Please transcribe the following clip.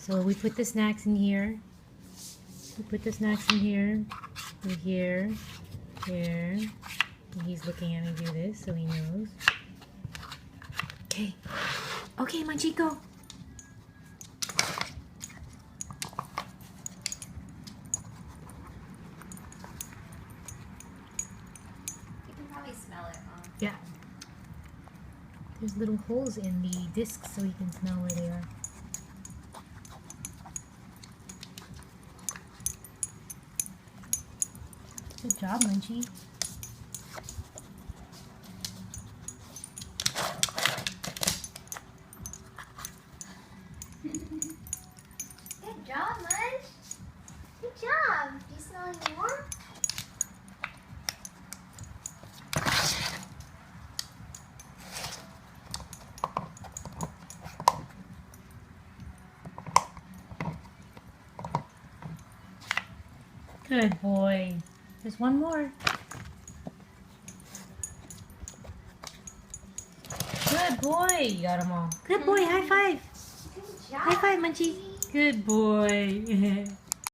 So we put the snacks in here. We put the snacks in here. Here. Here. And he's looking at me do this, so he knows. Okay. Okay, Manchico. You can probably smell it, Mom. Yeah. There's little holes in the discs so he can smell where they are. Good job, Munchie. Good job, Munch. Good job. Do you smell any more? Good boy. There's one more. Good boy. You got them all. Good boy. High five. Good job. High five, Munchie. Good boy.